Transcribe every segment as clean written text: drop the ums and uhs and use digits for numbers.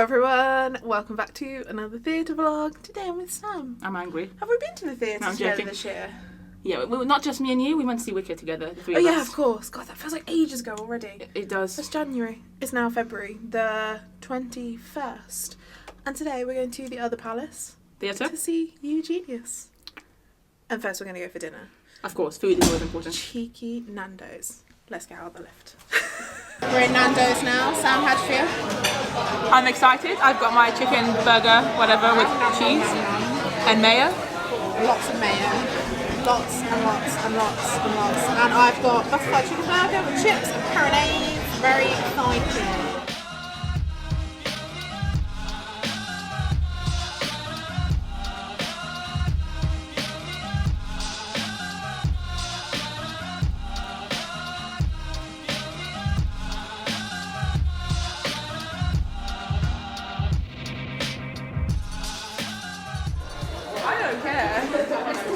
everyone, welcome back to another theatre vlog. Today I'm with Sam. I'm angry. Have we been to the theatre together this year? Yeah, not just me and you, we went to see Wicked together, the three of us. Yeah, of course. God, that feels like ages ago already. It does. It's January. It's now February, the 21st. And today we're going to the other palace. Theatre? To see Eugenius. And first we're going to go for dinner. Of course, food is always important. Cheeky Nando's. Let's get out of the lift. We're in Nando's now. Sam, how do you feel? I'm excited. I've got my chicken burger, whatever, with cheese and mayo. Lots of mayo. Lots and lots and lots and lots. And I've got butterfly chicken burger with chips and marinade. Very exciting.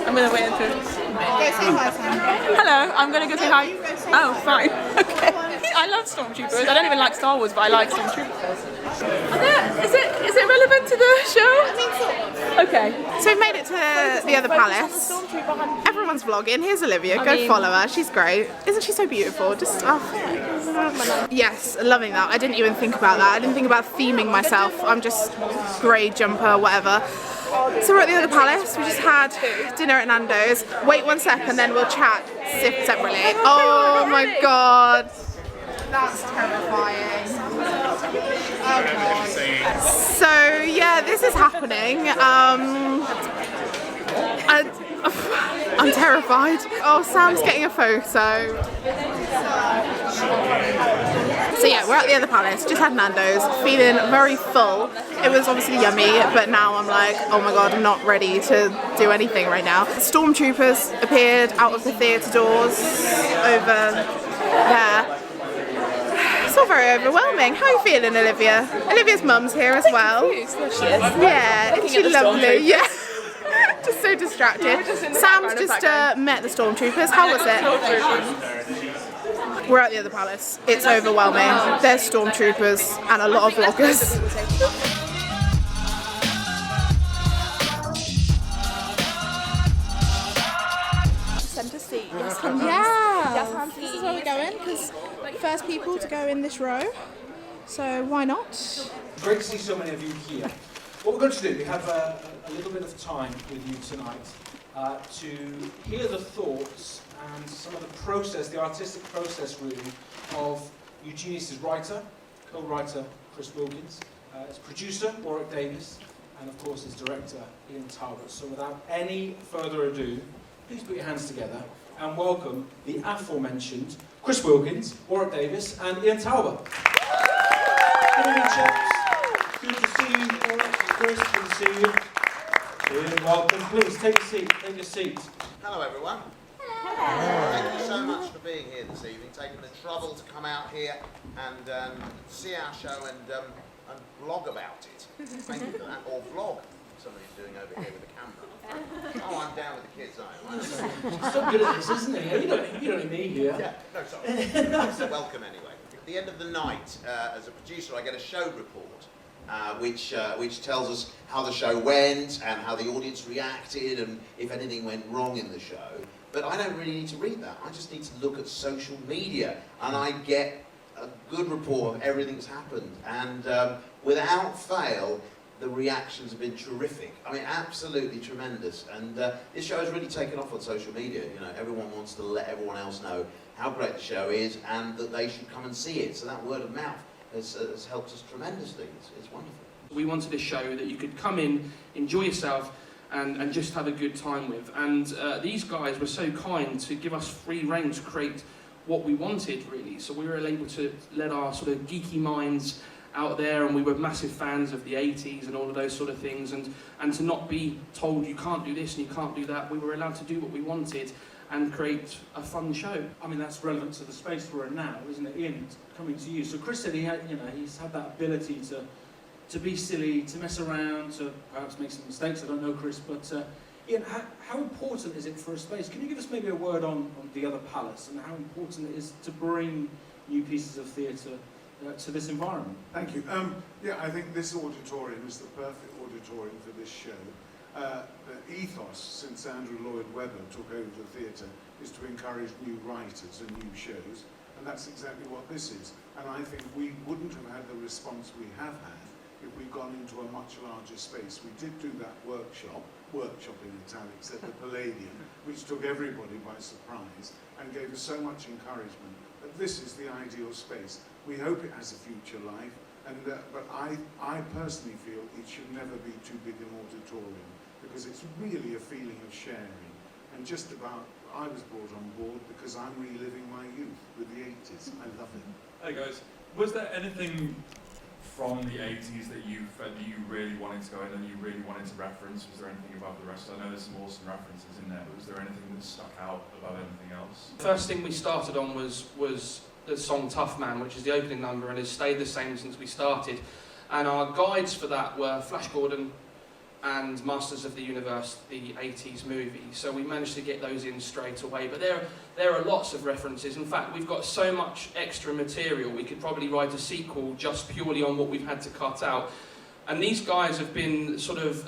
I'm going to wait until... Go say hi, Sam. Hello, I'm going to go say hi. Oh, fine. Okay. I love Stormtroopers. I don't even like Star Wars, but I like Stormtroopers. Is it relevant to the show? I mean, okay. So we've made it to the other palace. Everyone's vlogging. Here's Olivia. Go follow her. She's great. Isn't she so beautiful? Just, yes, loving that. I didn't even think about that. I didn't think about theming myself. I'm just grey jumper, whatever. So we're at the other palace. We just had dinner at Nando's. Wait 1 second, then we'll chat separately. Oh my god. That's terrifying. Okay. So yeah, this is happening. I'm terrified. Oh, Sam's getting a photo. So yeah, we're at the other palace, just had Nando's, feeling very full. It was obviously yummy, but now I'm like, oh my god, I'm not ready to do anything right now. Stormtroopers appeared out of the theatre doors over there. It's all very overwhelming. How are you feeling, Olivia? Olivia's mum's here as well. Yeah, isn't she lovely? Yeah. Just so distracted. Sam's just met the Stormtroopers. How was it? We're at the other palace. It's overwhelming. There's Stormtroopers and a lot of vloggers. Centre seat. Yeah. This is where we're going because first people to go in this row. So why not? Great to see so many of you here. What we're going to do, we have a little bit of time with you tonight to hear the thoughts and some of the process, the artistic process really, of Eugenius' writer, co-writer Chris Wilkins, his producer Warwick Davis, and of course his director Ian Talbot. So without any further ado, please put your hands together and welcome the aforementioned Chris Wilkins, Warwick Davis, and Ian Talbot. Good evening, chaps. Good to see you, Warwick. Chris, good to see you. Ian, welcome. Please take a seat. Take a seat. Hello, everyone. Thank you so much for being here this evening, taking the trouble to come out here and see our show and vlog about it. Thank you for that. Or vlog, somebody's doing over here with the camera. Oh, I'm down with the kids, I am. He's so good at this, isn't he? You don't need me here. Yeah, no, sorry. Welcome anyway. At the end of the night, as a producer, I get a show report, which tells us how the show went and how the audience reacted and if anything went wrong in the show. But I don't really need to read that. I just need to look at social media and I get a good report of everything that's happened. And without fail, the reactions have been terrific. I mean, absolutely tremendous. And this show has really taken off on social media. You know, everyone wants to let everyone else know how great the show is and that they should come and see it. So that word of mouth has helped us tremendously. It's wonderful. We wanted a show that you could come in, enjoy yourself, and just have a good time with. And these guys were so kind to give us free rein to create what we wanted, really. So we were able to let our sort of geeky minds out there, and we were massive fans of the 80s and all of those sort of things, and to not be told you can't do this and you can't do that. We were allowed to do what we wanted and create a fun show. I mean, that's relevant to the space we're in now, isn't it? Ian, coming to you. So Chris said he's had that ability to be silly, to mess around, to perhaps make some mistakes. I don't know, Chris, but Ian, how important is it for a space? Can you give us maybe a word on the other palace and how important it is to bring new pieces of theatre to this environment. Thank you. Yeah, I think this auditorium is the perfect auditorium for this show. The ethos, since Andrew Lloyd Webber took over the theatre, is to encourage new writers and new shows, and that's exactly what this is. And I think we wouldn't have had the response we have had if we'd gone into a much larger space. We did do that workshop in italics at the Palladium, which took everybody by surprise and gave us so much encouragement. But this is the ideal space. We hope it has a future life, and but I personally feel it should never be too big an auditorium, because it's really a feeling of sharing. And just about, I was brought on board because I'm reliving my youth with the 80s. I love it. Hey guys, was there anything from the 80s that you felt that you really wanted to go in and you really wanted to reference? Was there anything above the rest? I know there's some awesome references in there, but was there anything that stuck out above anything else? First thing we started on was the song Tough Man, which is the opening number and has stayed the same since we started. And our guides for that were Flash Gordon and Masters of the Universe, the 80s movie. So we managed to get those in straight away. But there are lots of references. In fact, we've got so much extra material, we could probably write a sequel just purely on what we've had to cut out. And these guys have been sort of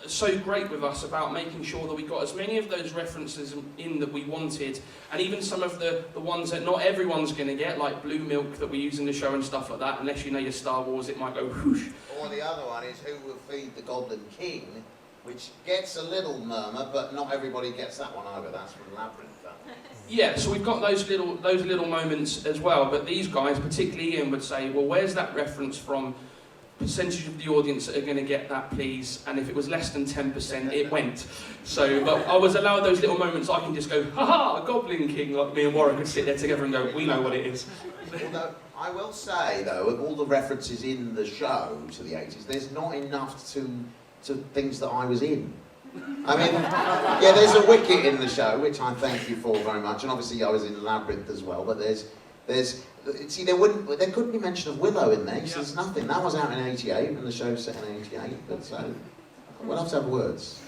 so great with us about making sure that we got as many of those references in that we wanted, and even some of the ones that not everyone's going to get, like Blue Milk that we use in the show and stuff like that. Unless you know your Star Wars, it might go whoosh. Or the other one is Who Will Feed the Goblin King, which gets a little murmur, but not everybody gets that one either. That's from Labyrinth. Yeah, so we've got those little moments as well. But these guys, particularly Ian, would say, well, where's that reference from? Percentage of the audience that are going to get that, please. And if it was less than 10%, it went. So, but I was allowed those little moments. I can just go, ha-ha, a Goblin King, like me and Warren could sit there together and go, we know what it is. Although, I will say, though, of all the references in the show to the 80s, there's not enough to things that I was in. I mean, yeah, there's a wicket in the show, which I thank you for very much, and obviously I was in Labyrinth as well, but there's see, there couldn't be mention of Willow in there, so there's nothing. That was out in 88, and the show's set in 88, but so, we'll have to have words.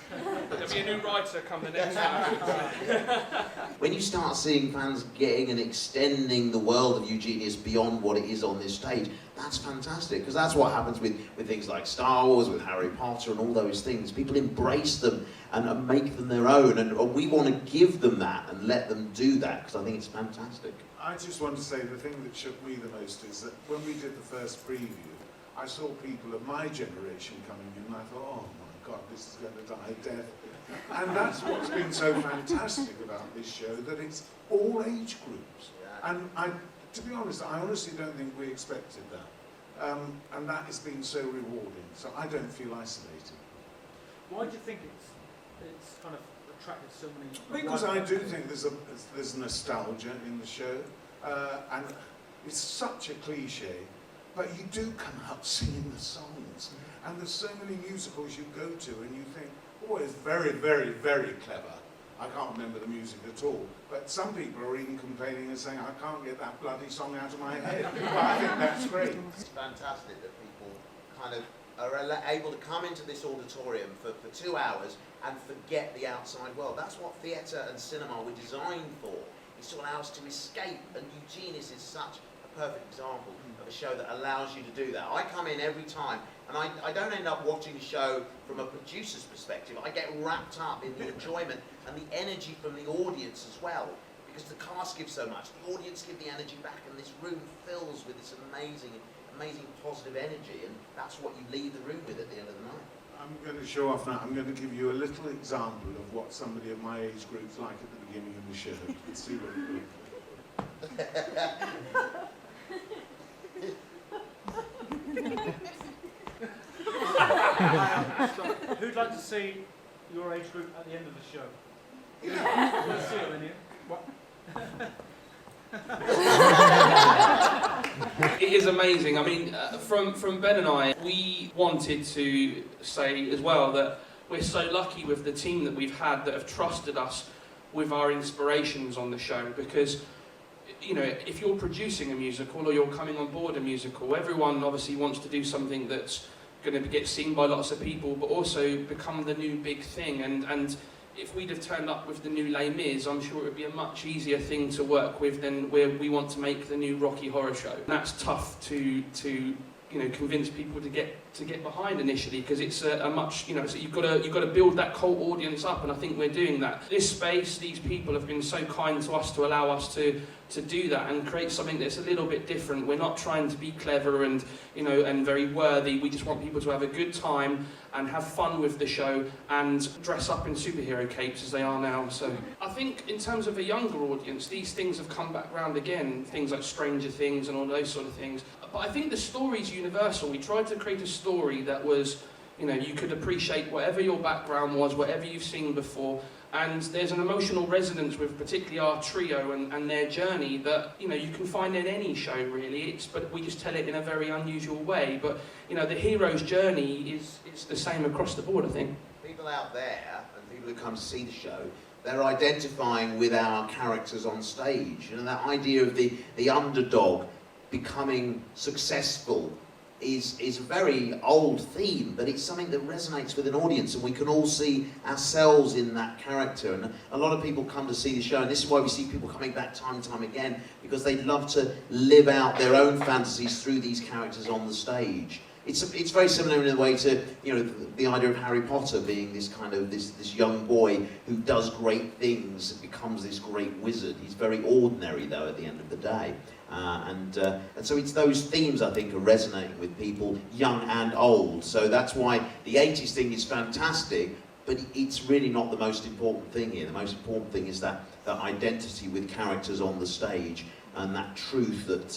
There'll be a new writer come the next time. When you start seeing fans getting and extending the world of Eugenius beyond what it is on this stage, that's fantastic, because that's what happens with things like Star Wars, with Harry Potter and all those things. People embrace them and make them their own, and we want to give them that and let them do that, because I think it's fantastic. I just want to say the thing that shook me the most is that when we did the first preview, I saw people of my generation coming in and I thought, oh my God, this is going to die a death. And that's what's been so fantastic about this show, that it's all age groups. And to be honest, I honestly don't think we expected that. And that has been so rewarding, so I don't feel isolated. Why do you think it's kind of attracted so many? Because I do think there's nostalgia in the show, and it's such a cliche, but you do come out singing the songs, and there's so many musicals you go to and you think, oh, it's very, very, very clever. I can't remember the music at all, but some people are even complaining and saying, I can't get that bloody song out of my head. Well, I think that's great. It's fantastic that people kind of are able to come into this auditorium for 2 hours and forget the outside world. That's what theatre and cinema were designed for. It's to allow us to escape, and Eugenius is such a perfect example of a show that allows you to do that. I come in every time, and I don't end up watching the show from a producer's perspective. I get wrapped up in the enjoyment and the energy from the audience as well, because the cast gives so much, the audience give the energy back, and this room fills with this amazing positive energy, and that's what you leave the room with at the end of the night. I'm going to show off now. I'm going to give you a little example of what somebody of my age group's like at the beginning of the show. Let's see what it looks. Who'd like to see your age group at the end of the show? Let's see it then, Ian. What? It is amazing. I mean, from Ben and I, we wanted to say as well that we're so lucky with the team that we've had that have trusted us with our inspirations on the show, because, you know, if you're producing a musical or you're coming on board a musical, everyone obviously wants to do something that's going to get seen by lots of people, but also become the new big thing. And if we'd have turned up with the new Les Mis, I'm sure it would be a much easier thing to work with than where we want to make the new Rocky Horror Show. And that's tough to convince people to get behind initially, because it's a much, so you've got to build that cult audience up, and I think we're doing that. This space, these people have been so kind to us to allow us to do that and create something that's a little bit different. We're not trying to be clever and and very worthy. We just want people to have a good time and have fun with the show and dress up in superhero capes as they are now. So I think in terms of a younger audience, these things have come back round again, things like Stranger Things and all those sort of things. But I think the story's universal. We tried to create a story that was, you could appreciate whatever your background was, whatever you've seen before, and there's an emotional resonance with particularly our trio and their journey that you can find in any show really. But we just tell it in a very unusual way. But the hero's journey is the same across the board, I think. People out there and people who come to see the show, they're identifying with our characters on stage. That idea of the underdog becoming successful is a very old theme, but it's something that resonates with an audience, and we can all see ourselves in that character. And a lot of people come to see the show, and this is why we see people coming back time and time again, because they love to live out their own fantasies through these characters on the stage. It's very similar in a way to the idea of Harry Potter being this kind of this young boy who does great things and becomes this great wizard. He's very ordinary though at the end of the day. And so it's those themes I think are resonating with people, young and old. So that's why the 80s thing is fantastic, but it's really not the most important thing here. The most important thing is that identity with characters on the stage and that truth that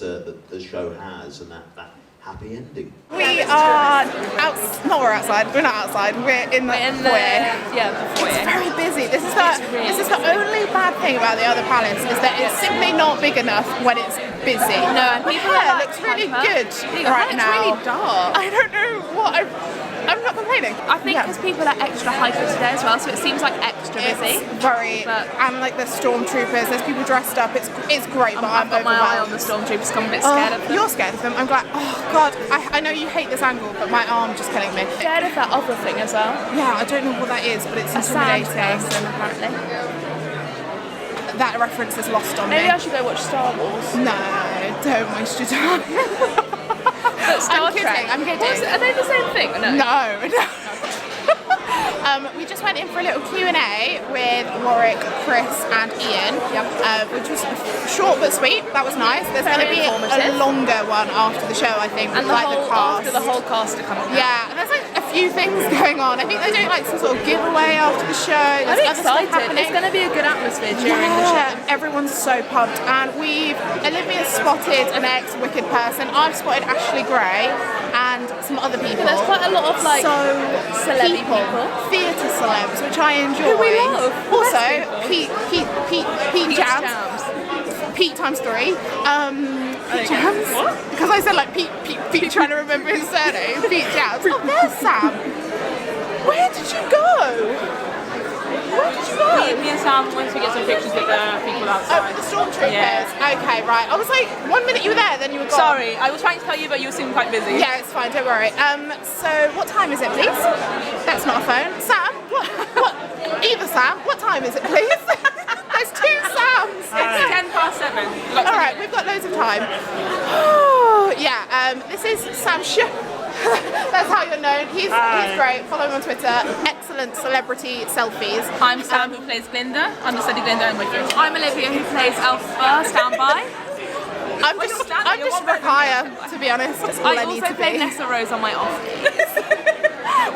the show has, and that happy ending. We are we're outside. We're not outside. We're in the foyer. The foyer. It's very busy. This is the only bad thing about the other palace, is that it's simply not big enough when it's busy. No, and my hair looks really good right now. It's really dark. I don't know what I'm not complaining. I think because people are extra hyper today as well, so it seems like extra busy. It's very, and like the stormtroopers, there's people dressed up. It's great, but I've got my eye on the stormtroopers. I'm a bit scared of them. You're scared of them. I'm glad. Oh God, I know you hate this angle, but my arm's just killing me. Scared of that other thing as well. Yeah, I don't know what that is, but it's a sound intimidating. person apparently. That reference is lost on me. Maybe I should go watch Star Wars. No, don't waste your time. Star Trek. I'm kidding. Are they the same thing? No. We just went in for a little Q&A with Warwick, Chris and Ian, which was short but sweet. That was nice. There's going to be a longer one after the show, I think, and with the cast. After the whole cast are coming. Yeah, and there's like a few things going on. I think they're doing like some sort of giveaway after the show. I'm excited. It's going to be a good atmosphere during the show. Everyone's so pumped, and Olivia spotted an ex-Wicked person. I've spotted Ashley Gray and some other people. There's quite a lot of like celeb people. Theatre celebs, which I enjoy. Who we love. Also, Pete Jams. Pete times 3. Pete Jams. What? Because I said like Pete, trying to remember his surname. Pete Jams. Oh, there's Sam. Where did you go? Me and Sam went to get some pictures with the people outside. Oh, the stormtroopers. Yeah. Okay, right. I was like, 1 minute you were there, then you were gone. Sorry, I was trying to tell you, but you seemed quite busy. Yeah, it's fine. Don't worry. So, what time is it, please? That's not a phone. Sam. What? Either Sam. What time is it, please? There's 2 Sams. It's 7:10. All right, we've got loads of time. Oh, yeah. This is Sam Sh. That's how you're known. He's great. Follow him on Twitter. Excellent celebrity selfies. I'm Sam, who plays Glinda. Understudy Glinda and Wicked. I'm Olivia, who plays Alpha. Stand by. I'm just Rukaya, to be honest. That's all I need to be. also play Nessa Rose on my off.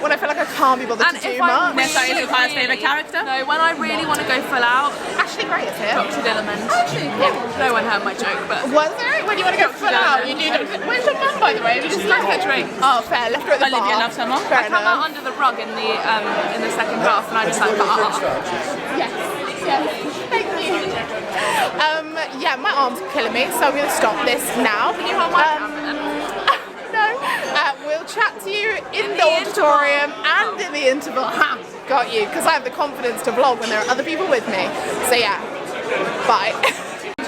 When I feel like I can't be bothered to do much. Nessa is Rukaya's favourite character. No, when I really want to go full out. Ashley Gray is here. Dr. Dillerman. Actually, no one heard my joke, but. Was there? When you want to go full out, you do. Where's your mum, by the way? Just left her drink. Oh, fair. Left her at the bar. Olivia loves her mum. I come out under the rug in the second half, and I just like. Yes. Thank you. Yeah, my arm's killing me, so I'm going to stop this now. Can you hold my camera? No. We'll chat to you in the auditorium and in the interval. Ha! Got you, because I have the confidence to vlog when there are other people with me. So yeah, bye.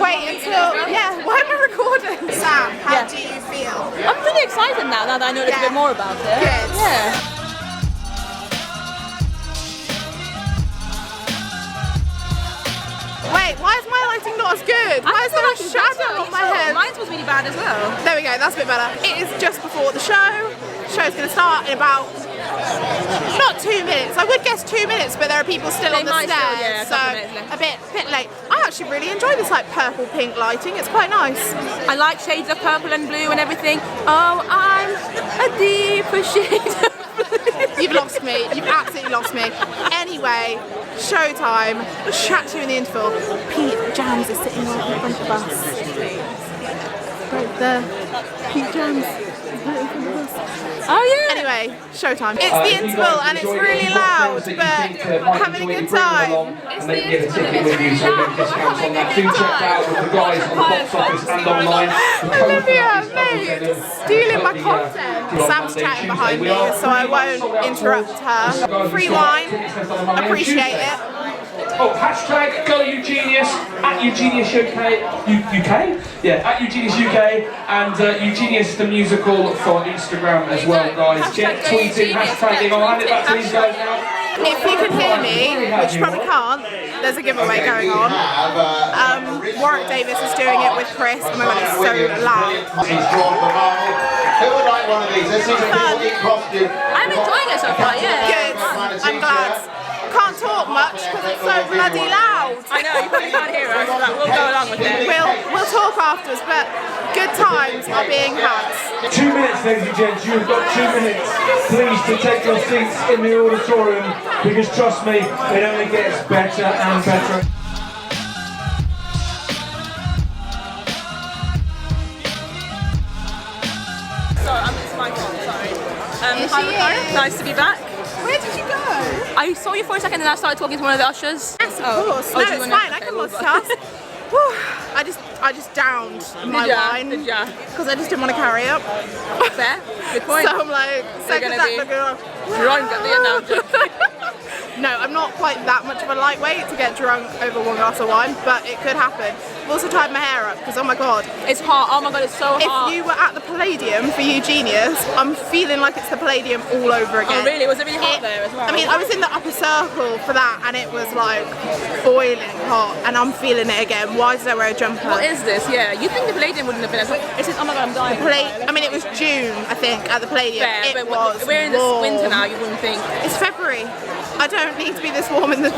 Wait until, why am I recording? Sam, how do you feel? I'm really excited now that I know a little bit more about it. Good. Yeah. Wait, why is my lighting not as good? Why is there a shadow on my head? Mine was really bad as well. There we go, that's a bit better. It is just before the show. The show's going to start in about, not 2 minutes. I would guess 2 minutes, but there are people still on the stairs, so a bit late. I actually really enjoy this like purple pink lighting. It's quite nice. I like shades of purple and blue and everything. Oh, I'm a deeper shade of blue. You've lost me. You've absolutely lost me. Anyway, showtime. We'll chat to you in the interval. Pete Jams is sitting right in front of us. Right there. Pete Jams is right in front of us. Oh yeah. Anyway, showtime. It's the interval and it's really loud, but having a good time. It's the interval. With you, so get discounts on that. Do check out with the guys on the box office and online. Olivia, mate, stealing my content. Sam's chatting behind me, so I won't interrupt her. Free wine. Appreciate it. Oh, hashtag go Eugenius at Eugenius UK. UK? Yeah, at Eugenius UK and Eugenius the musical for Instagram as well, guys. Get tweeting, hashtagging. I'll hand it back to these guys now. If you can hear me, which you probably can't, there's a giveaway going on. Warwick Davis is doing it with Chris. Oh my god, it's so loud. He's drawn the marble. Who would like one of these? Let's see some people in costume. I'm enjoying it so far, yeah. Good, I'm glad. Can't talk much because it's so bloody loud. I know, you probably can't hear us, but we'll go along with it. We'll talk afterwards, but good times are being had. 2 minutes, ladies and gents. You've got 2 minutes, please, to take your seats in the auditorium, because trust me, it only gets better and better. Sorry, it's my fault, sorry. Hi, Rukaya. Nice to be back. Where did you go? I saw you for a second and then I started talking to one of the ushers. Yes, of course. No, it's fine. I can multitask. I just downed my wine because I just didn't want to carry it. Fair. Good point. So I'm like, second that drunk at the end now. No, I'm not quite that much of a lightweight to get drunk over one glass of wine, but it could happen. I've also tied my hair up because, oh my god. It's hot, oh my god, it's so hot. If you were at the Palladium for Eugenius, I'm feeling like it's the Palladium all over again. Oh really? Was it really hot there as well? I mean, I was in the upper circle for that and it was like boiling hot and I'm feeling it again. Why did I wear a jumper? What is this? Yeah, you think the Palladium wouldn't have been as hot? It's just, oh my god, I'm dying. I mean, it was June, I think, at the Palladium. Fair, but we're in the winter now, you wouldn't think. It's February. I don't need to be this warm in the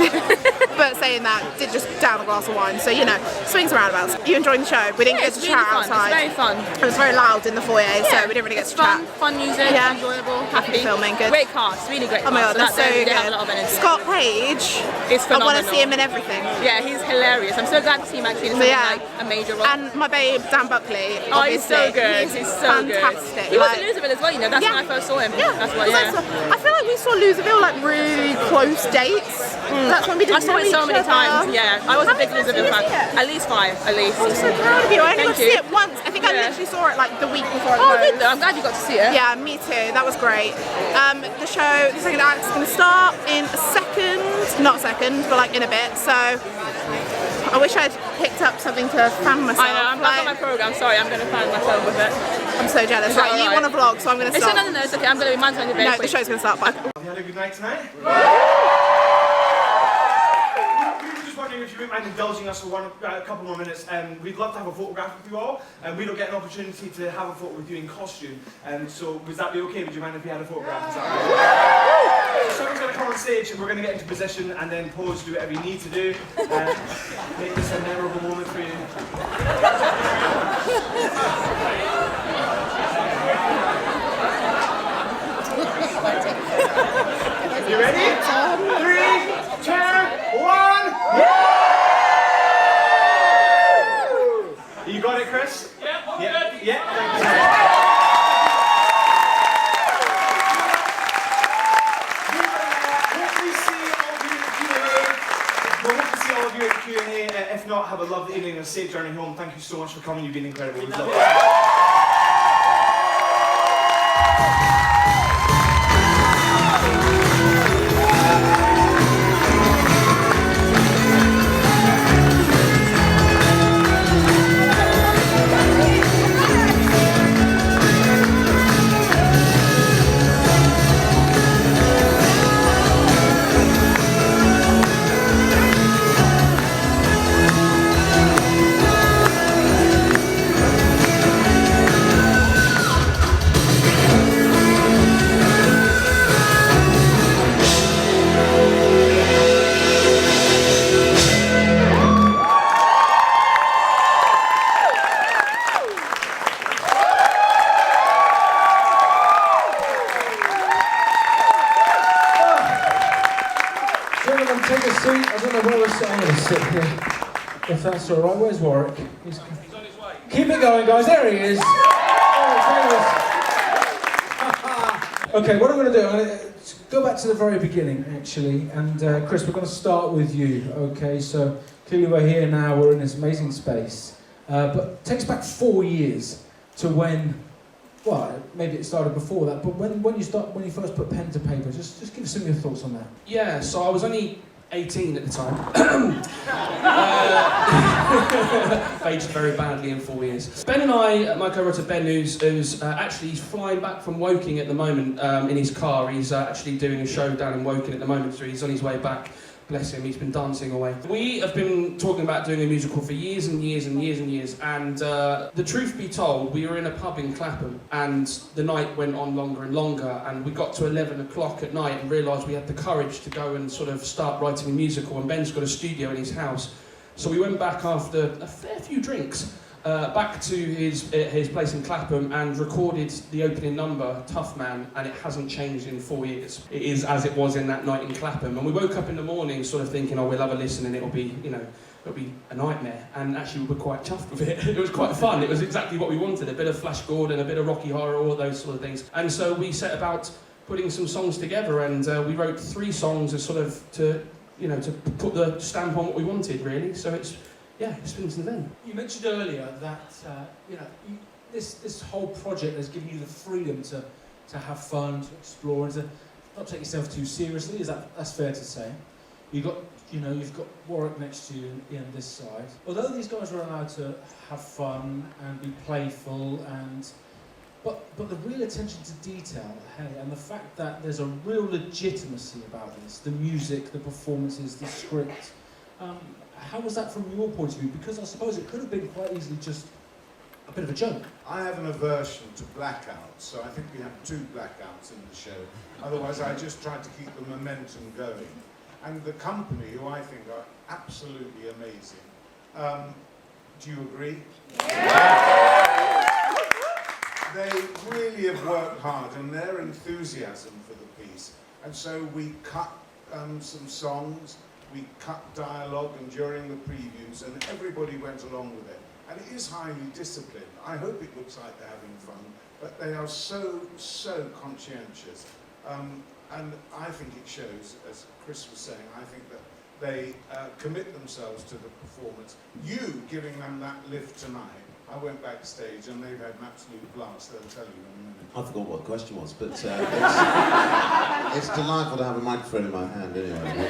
but saying that, did just down a glass of wine, so you know, swings and roundabouts. You enjoying the show? We didn't get to chat outside. It's very fun. It was very loud in the foyer, so we didn't really get to chat. Fun music, enjoyable, happy filming, good. Great cast, really great cast. Oh my god, that's so good. They have a lot of energy. Scott Page, is phenomenal. I want to see him in everything. Yeah, he's hilarious. I'm so glad to see him actually in something like a major role. And my babe, Dan Buckley, oh, he's so good. He's so fantastic. Good. He was in Loserville as well, you know, that's when I first saw him. Yeah, that's what, I feel like we saw Loserville like really close dates. That's when we did. I saw it so many times, yeah. I was a big Loserville fan. At least 5, at least. I'm so proud of you. I only got to see it once. I think I literally saw it like the week before. Oh, did though? I'm glad you got to see it. Yeah, me too. That was great. The show, the second act is going to start in a second. Not a second, but like in a bit. So I wish I'd picked up something to fan myself. I know, I'm back on my programme. Sorry, I'm going to fan myself with it. I'm so jealous. Right, you want to vlog, so I'm going to stop. No, it's okay. I'm going to be mindful of it. No, the show's going to start. Bye. Have you had a good night tonight? If you wouldn't mind indulging us for a couple more minutes, we'd love to have a photograph with you all, and we don't get an opportunity to have a photo with you in costume, so would that be okay? Would you mind if we had a photograph? Is that okay? So someone's going to come on stage and we're going to get into position and then pose, do whatever you need to do, make this a memorable moment for you. You ready? 3, 2, 1. You got it, Chris? Yeah. We'll hope to see all of you at Q&A. If not, have a lovely evening and a safe journey home. Thank you so much for coming. You've been incredible. We've loved it. That's all right. Where's Warwick? He's on his way. Keep it going, guys. There he is. Okay, what I'm going to do, I'm going to go back to the very beginning, actually. And Chris, we're going to start with you. Okay, so clearly we're here now. We're in this amazing space. But it takes back 4 years to when. Well, maybe it started before that, but when you first put pen to paper, just give us some of your thoughts on that. Yeah, so I was only 18 at the time. Aged very badly in 4 years. Ben and I, my co-writer Ben, who's actually flying back from Woking at the moment in his car. He's actually doing a show down in Woking at the moment, so he's on his way back. Bless him, he's been dancing away. We have been talking about doing a musical for years and years and years and years, and the truth be told, we were in a pub in Clapham, and the night went on longer and longer, and we got to 11 o'clock at night and realised we had the courage to go and sort of start writing a musical, and Ben's got a studio in his house. So we went back after a fair few drinks, back to his place in Clapham and recorded the opening number, Tough Man, and it hasn't changed in 4 years. It is as it was in that night in Clapham. And we woke up in the morning sort of thinking, oh, we'll have a listen and it'll be, it'll be a nightmare. And actually we were quite chuffed with it. It was quite fun. It was exactly what we wanted, a bit of Flash Gordon, a bit of Rocky Horror, all those sort of things. And so we set about putting some songs together, and we wrote 3 songs as sort of to put the stamp on what we wanted, really. So it's been since then. You mentioned earlier that this whole project has given you the freedom to have fun, to explore, and to not take yourself too seriously. That's fair to say? You've got Warwick next to you in this side. Although these guys are allowed to have fun and be playful, but the real attention to detail, and the fact that there's a real legitimacy about this, the music, the performances, the script. How was that from your point of view? Because I suppose it could have been quite easily just a bit of a joke. I have an aversion to blackouts, so I think we have 2 blackouts in the show. Otherwise, I just tried to keep the momentum going. And the company, who I think are absolutely amazing. Do you agree? Yeah. They really have worked hard, and their enthusiasm for the piece. And so we cut some songs. We cut dialogue, and during the previews, and everybody went along with it. And it is highly disciplined. I hope it looks like they're having fun, but they are so conscientious. And I think it shows, as Chris was saying, I think that they commit themselves to the performance. You giving them that lift tonight, I went backstage and they've had an absolute blast, they'll tell you in a minute. I forgot what the question was, but it's delightful to have a microphone in my hand anyway.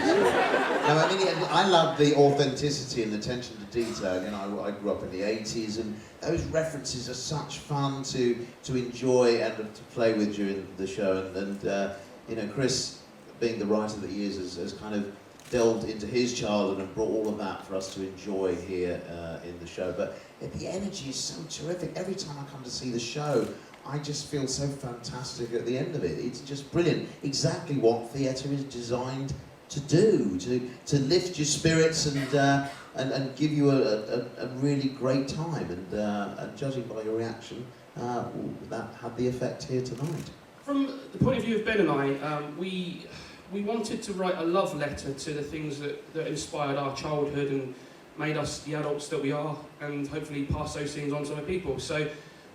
I love the authenticity and attention to detail. I grew up in the 80s, and those references are such fun to enjoy and to play with during the show. And Chris, being the writer that he is, has kind of delved into his childhood and brought all of that for us to enjoy here in the show. But the energy is so terrific. Every time I come to see the show, I just feel so fantastic at the end of it. It's just brilliant. Exactly what theatre is designed to do, to lift your spirits and give you a really great time. And judging by your reaction, that had the effect here tonight. From the point of view of Ben and I, we wanted to write a love letter to the things that inspired our childhood and made us the adults that we are, and hopefully pass those things on to other people. So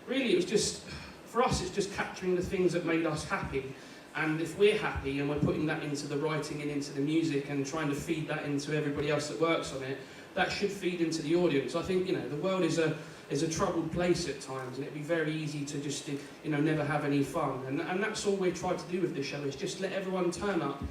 really it was just, for us, it's just capturing the things that made us happy. And if we're happy and we're putting that into the writing and into the music and trying to feed that into everybody else that works on it, that should feed into the audience. I think, the world is a troubled place at times, and it'd be very easy to just, never have any fun. And that's all we're trying to do with this show, is just let everyone turn up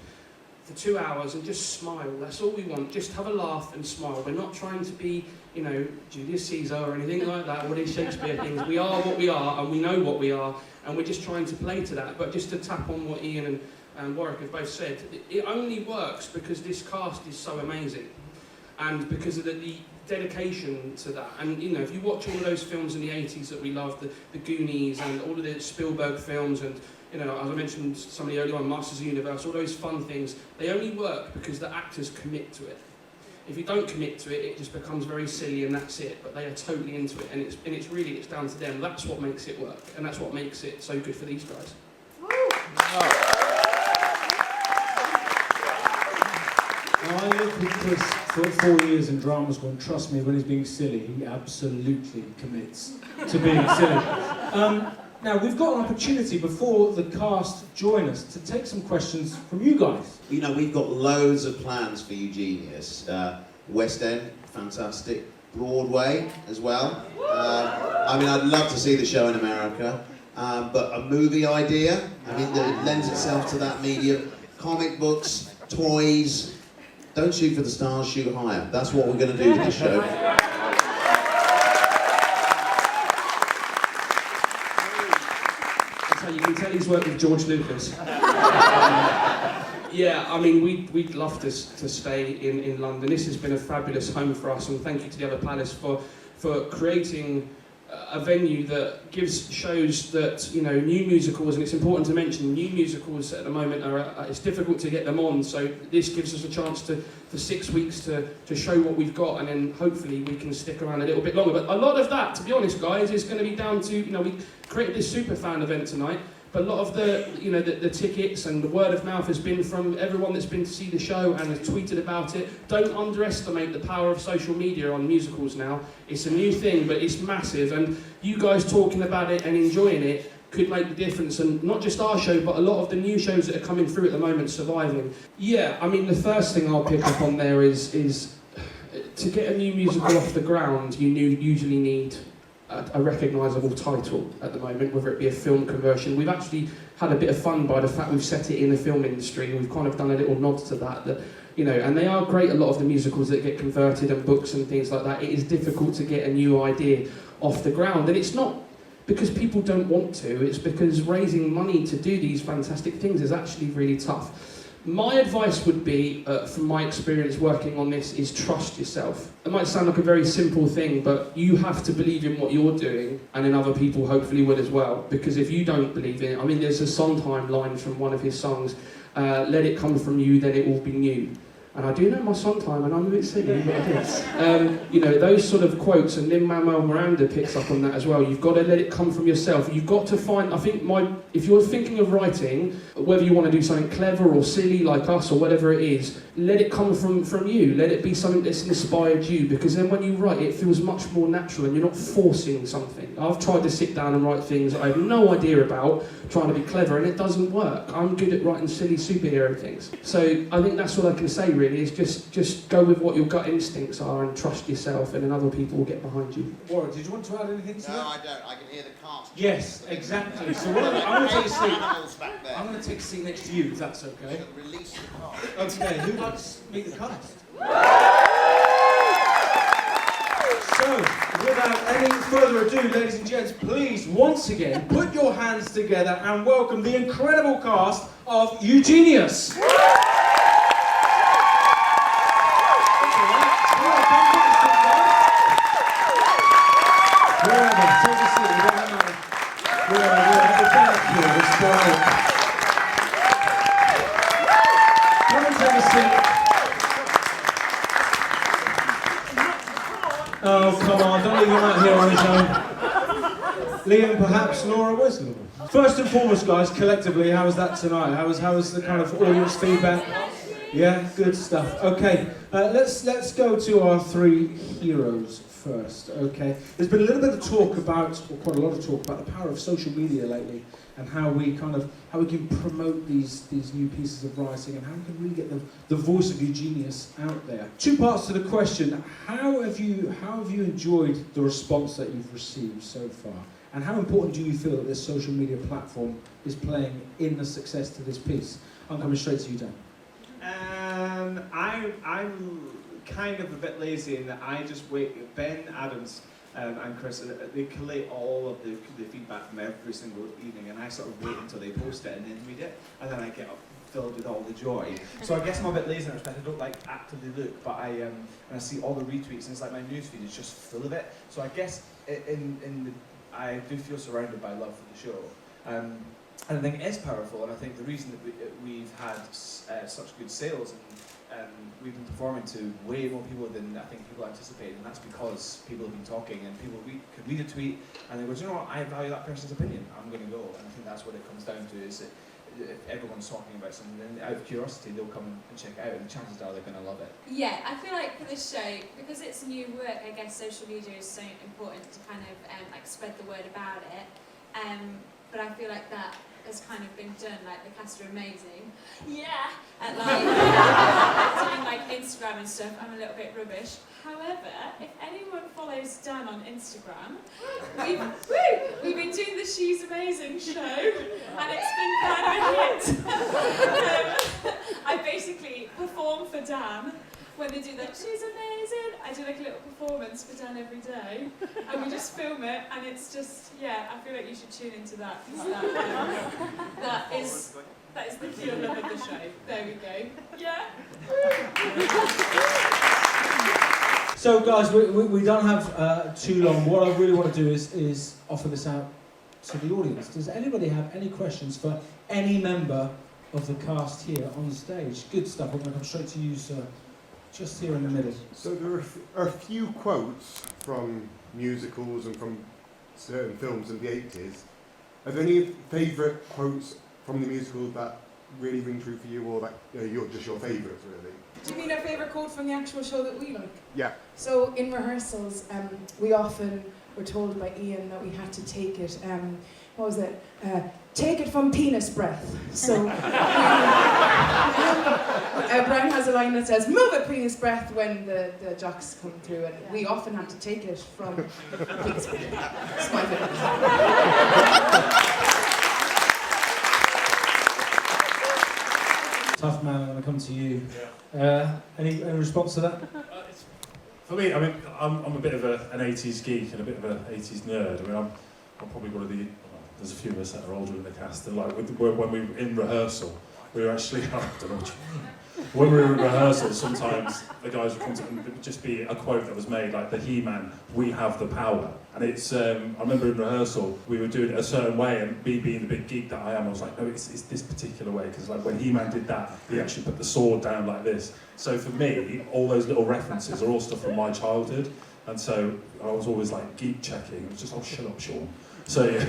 for 2 hours and just smile. That's all we want. Just have a laugh and smile. We're not trying to be, Julius Caesar or anything like that, all these Shakespeare things. We are what we are, and we know what we are, and we're just trying to play to that. But just to tap on what Ian and Warwick have both said, it only works because this cast is so amazing, and because of the dedication to that. And if you watch all of those films in the 80s that we loved, the Goonies and all of the Spielberg films, and as I mentioned somebody earlier on, Masters of the Universe, all those fun things, they only work because the actors commit to it. If you don't commit to it, it just becomes very silly and that's it. But they are totally into it, and it's really down to them. That's what makes it work, and that's what makes it so good for these guys. I live with Chris for 4 years in drama school, and trust me, when he's being silly, he absolutely commits to being silly. Now, we've got an opportunity before the cast join us to take some questions from you guys. You know, we've got loads of plans for Eugenius. West End, fantastic. Broadway as well. I mean, I'd love to see the show in America. But a movie idea, I mean, that lends itself to that medium. Comic books, toys. Don't shoot for the stars, shoot higher. That's what we're going to do with this show. So you can tell he's worked with George Lucas. Yeah, I mean, we'd love to stay in London. This has been a fabulous home for us, and thank you to the other palace for creating a venue that shows that, you know, new musicals, and it's important to mention new musicals at the moment it's difficult to get them on, so this gives us a chance for 6 weeks to show what we've got, and then hopefully we can stick around a little bit longer. But a lot of that, to be honest guys, is going to be down to, you know, we created this Superfan event tonight, but a lot of the tickets and the word of mouth has been from everyone that's been to see the show and has tweeted about it. Don't underestimate the power of social media on musicals now. It's a new thing, but it's massive, and you guys talking about it and enjoying it could make the difference, and not just our show, but a lot of the new shows that are coming through at the moment, surviving. Yeah, I mean, the first thing I'll pick up on there is to get a new musical off the ground, you usually need a recognisable title at the moment, whether it be a film conversion. We've actually had a bit of fun by the fact we've set it in the film industry. We've kind of done a little nod to that, you know, and they are great, a lot of the musicals that get converted and books and things like that. It is difficult to get a new idea off the ground, and it's not because people don't want to, it's because raising money to do these fantastic things is actually really tough. My advice would be, from my experience working on this, is trust yourself. It might sound like a very simple thing, but you have to believe in what you're doing, and then other people hopefully will as well. Because if you don't believe in it, I mean, there's a Sondheim line from one of his songs, let it come from you, then it will be new. And I do know my Sondheim, and I'm a bit silly, but I did. You know, those sort of quotes, and Lin-Manuel Miranda picks up on that as well. You've got to let it come from yourself. You've got to find, I think, if you're thinking of writing, whether you want to do something clever or silly like us or whatever it is, let it come from you. Let it be something that's inspired you, because then when you write, it feels much more natural and you're not forcing something. I've tried to sit down and write things that I have no idea about, trying to be clever, and it doesn't work. I'm good at writing silly superhero things. So I think that's what I can say really, is just go with what your gut instincts are and trust yourself, and then other people will get behind you. Warren, did you want to add anything to that? No, I don't. I can hear the cast. Yes, exactly. So I'm going to take a seat. I'm going to take a seat next to you, if that's okay. Release the cast. Okay, who'd like to meet the cast? So, without any further ado, ladies and gents, please, once again, put your hands together and welcome the incredible cast of Eugenius. Oh, come on, don't leave him out here on his own. Liam, perhaps, Laura, where's Laura? First and foremost, guys, collectively, how was that tonight? How was the kind of audience feedback? Yeah, good stuff. Okay, let's go to our three heroes first, okay? There's been a little bit of talk about, or quite a lot of talk about the power of social media lately, and how we can promote these new pieces of writing, and how we can really get the voice of Eugenius out there. Two parts to the question: how have you enjoyed the response that you've received so far, and how important do you feel that this social media platform is playing in the success to this piece? I'm coming straight to you, Dan. I'm kind of a bit lazy in that I just wait. Ben Adams and Chris, they collate all of the feedback from every single evening, and I sort of wait until they post it and then read it, and then I get filled with all the joy. So I guess I'm a bit lazy in that respect. I don't like actively look, but and I see all the retweets, and it's like my newsfeed is just full of it. So I guess I do feel surrounded by love for the show. And I think it is powerful, and I think the reason that we've had such good sales and we've been performing to way more people than I think people anticipated, and that's because people have been talking, and people could read a tweet and they go, do you know what, I value that person's opinion, I'm going to go. And I think that's what it comes down to, is that if everyone's talking about something, then out of curiosity they'll come and check it out, and the chances are they're going to love it. Yeah, I feel like for this show, because it's new work, I guess social media is so important to kind of like spread the word about it. But I feel like that has kind of been done. Like the cast are amazing. Yeah, at like doing like Instagram and stuff. I'm a little bit rubbish. However, if anyone follows Dan on Instagram, we've been doing the She's Amazing show, and it's been kind of a hit. I basically perform for Dan when they do that. She's amazing. I do like a little performance for Dan every day, and we just film it, and it's just I feel like you should tune into that. That is the pure love of the show. There we go. Yeah. So guys, we don't have too long. What I really want to do is offer this out to the audience. Does anybody have any questions for any member of the cast here on the stage? Good stuff. I'm going to come straight to you, sir. Just here in the middle. So there are a few quotes from musicals and from certain films in the 80s. Are there any favourite quotes from the musicals that really ring true for you, or that you're just your favourites, really? Do you mean our favourite quote from the actual show that we like? Yeah. So in rehearsals, we often were told by Ian that we had to take it. What was it? Take it from penis breath. So Brian has a line that says, "Move it, penis breath," when the jocks come through, and we often have to take it from penis breath. It's my favourite. Tough man, I'm going to come to you. Any response to that? For me, I mean, I'm a bit of an 80s geek and a bit of an 80s nerd. I mean, I'm probably one of the... There's a few of us that are older in the cast, and like when we were in rehearsal, we were actually... I don't know what you mean. When we were in rehearsal, sometimes the guys would come to, and it would just be a quote that was made, like the He-Man, "We have the power." And it's, I remember in rehearsal, we were doing it a certain way, and me being the big geek that I am, I was like, no, it's this particular way, because like when He-Man did that, he actually put the sword down like this. So for me, all those little references are all stuff from my childhood, and so I was always like geek checking. It was just, oh, shut up, Sean. So yeah,